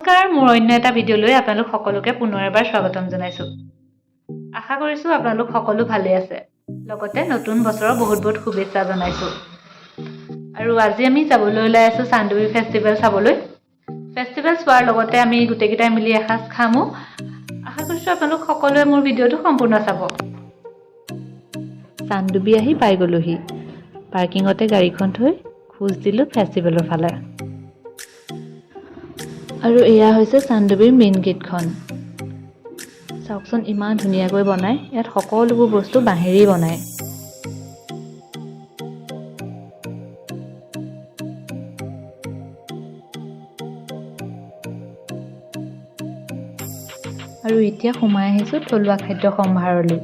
নমস্কাৰ, মোৰ অন্য এটা ভিডিঅ'লৈ আপোনালোক সকলোকে পুনৰ এবাৰ স্বাগতম জনাইছোঁ। আশা কৰিছোঁ আপোনালোক সকলো ভালে আছে। লগতে নতুন বছৰৰ বহুত বহুত শুভেচ্ছা জনাইছোঁ। আৰু আজি আমি যাবলৈ ওলাই আছোঁ চান্দুবি ফেষ্টিভেল চাবলৈ। ফেষ্টিভেল চোৱাৰ লগতে আমি গোটেইকেইটাই মিলি এসাঁজ খামো। আশা কৰিছোঁ আপোনালোক সকলোৱে মোৰ ভিডিঅ'টো সম্পূৰ্ণ চাব। চান্দুবি আহি পাই গ'লোহি। পাৰ্কিঙতে গাড়ীখন থৈ খোজ দিলোঁ ফেষ্টিভেলৰ ফালে। আৰু এয়া হৈছে চান্দুবিৰ মেইন গেটখন। চাওকচোন ইমান ধুনীয়াকৈ বনায়। ইয়াত সকলোবোৰ বস্তু বাঁহেৰেই বনায়। আৰু এতিয়া সোমাই আহিছোঁ থলুৱা খাদ্য সম্ভাৰলৈ।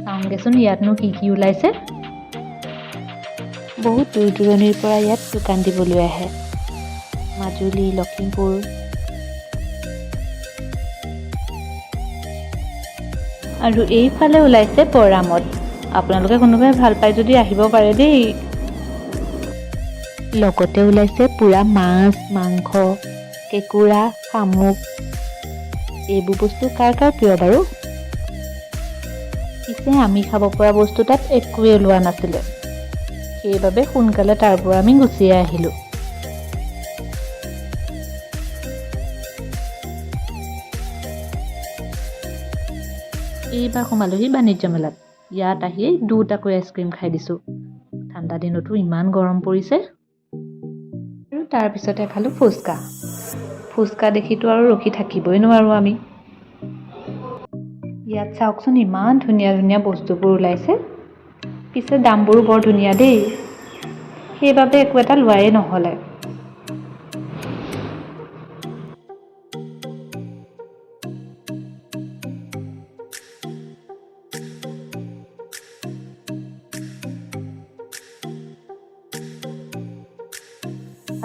চাওঁগেচোন ইয়াতনো কি কি ওলাইছে। বহুত দূৰ দূৰণিৰ পৰা ইয়াত দোকান দিবলৈ আহে। মাজুলী, লখিমপুৰ। আৰু এইফালে ওলাইছে পৰামত। আপোনালোকে কোনোবাই ভাল পায় যদি আহিব পাৰে দেই। লগতে ওলাইছে পুৰা মাছ, মাংস, কেঁকুৰা, শামুক। এইবোৰ বস্তু কাৰ কাৰ প্ৰিয় বাৰু? পিছে আমি খাব পৰা বস্তু তাত একোৱেই ওলোৱা নাছিলে। সেইবাবে সোনকালে তাৰ পৰা আমি গুচিয়ে আহিলোঁ। এইবাৰ সোমালোহি বাণিজ্য মেলাত। ইয়াত আহিয়ে দুটাকৈ আইচক্ৰীম খাই দিছোঁ। ঠাণ্ডা দিনতো ইমান গৰম পৰিছে। আৰু তাৰপিছতে খালোঁ ফুচকা। ফুচকা দেখিতো আৰু ৰখি থাকিবই নোৱাৰোঁ আমি। ইয়াত চাওকচোন ইমান ধুনীয়া ধুনীয়া বস্তুবোৰ ওলাইছে। পিছে দামবোৰো বৰ ধুনীয়া দেই। সেইবাবে একো এটা লোৱাই নহ'লে।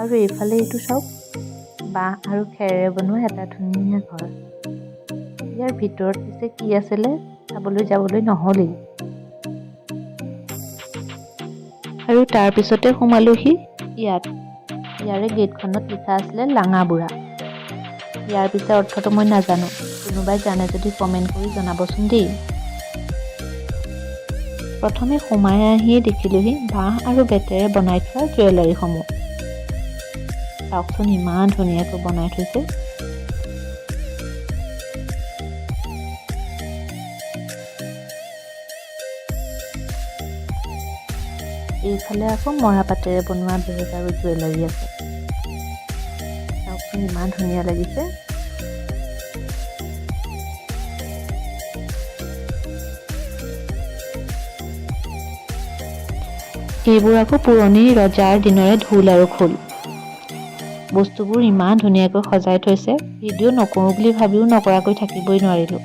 আৰু এইফালে এইটো চাওক, বাঁহ আৰু খেৰেৰে বনোৱা এটা ধুনীয়া ঘৰ। ইয়াৰ ভিতৰত পিছে কি আছিলে চাবলৈ যাবলৈ নহ'লেই। আৰু তাৰপিছতে সোমালোহি ইয়াত। ইয়াৰে গেটখনত লিখা আছিলে লাঙাবুঢ়া। ইয়াৰ পিছে অৰ্থটো মই নাজানো। কোনোবাই জানে যদি কমেণ্ট কৰি জনাবচোন দেই। প্ৰথমে সোমাই আহিয়ে দেখিলোহি বাঁহ আৰু বেতেৰে বনাই থোৱা জুৱেলাৰীসমূহ। চাওকচোন ইমান ধুনীয়াকৈ বনাই থৈছে। এইফালে আকৌ মৰাপাটেৰে বনোৱা বেগ আৰু জুৱেলাৰী আছে। চাওকচোন ইমান ধুনীয়া লাগিছে। এইবোৰ আকৌ পুৰণি ৰজাৰ দিনৰে ঢোল আৰু খোল। বস্তুবোৰ ইমান ধুনীয়াকৈ সজাই থৈছে। ভিডিঅ' নকৰোঁ বুলি ভাবিও নকৰাকৈ থাকিবই নোৱাৰিলোঁ।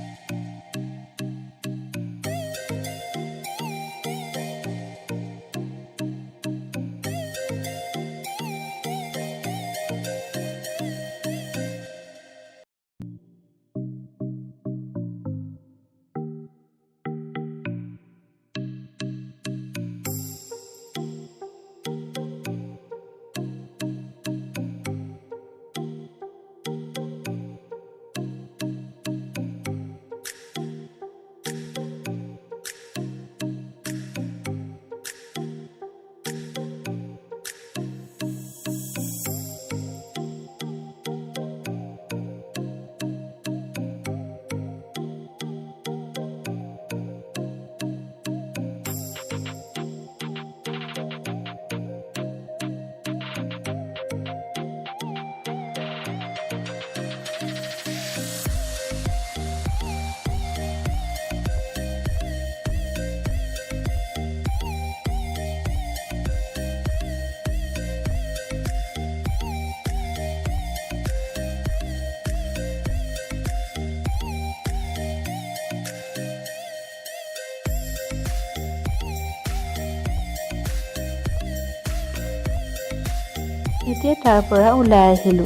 এতিয়া তাৰ পৰা ওলাই আহিলোঁ।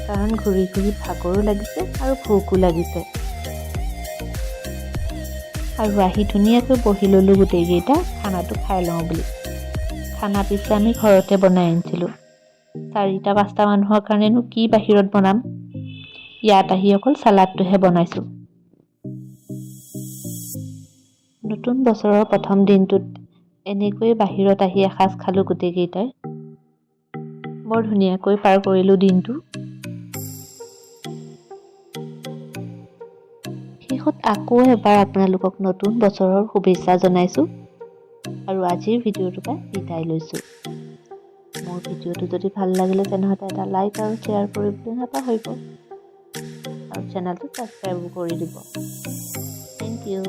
কাৰণ ঘূৰি ঘূৰি ভাগৰো লাগিছে আৰু ভোকো লাগিছে। আৰু আহি ধুনীয়াকৈ বহি ল'লোঁ গোটেইকেইটা খানাটো খাই লওঁ বুলি। খানা পিছে আমি ঘৰতে বনাই আনিছিলোঁ। 4-5টা মানুহৰ কাৰণেনো কি বাহিৰত বনাম। ইয়াত আহি অকল চালাডটোহে বনাইছোঁ। নতুন বছৰৰ প্ৰথম দিনটোত এনেকৈ বাহিৰত আহি এসাঁজ খালোঁ গোটেইকেইটাই। বৰ ধুনীয়াকৈ পাৰ কৰিলোঁ দিনটো। শেষত আকৌ এবাৰ আপোনালোকক নতুন বছৰৰ শুভেচ্ছা জনাইছোঁ আৰু আজিৰ ভিডিঅ'টোৰ পৰা বিদায় লৈছোঁ। মোৰ ভিডিঅ'টো যদি ভাল লাগিলে তেনেহ'লে এটা লাইক আৰু শ্বেয়াৰ কৰিবলৈ নাপাহৰিব আৰু চেনেলটো ছাবস্ক্ৰাইবো কৰি দিব। Thank U.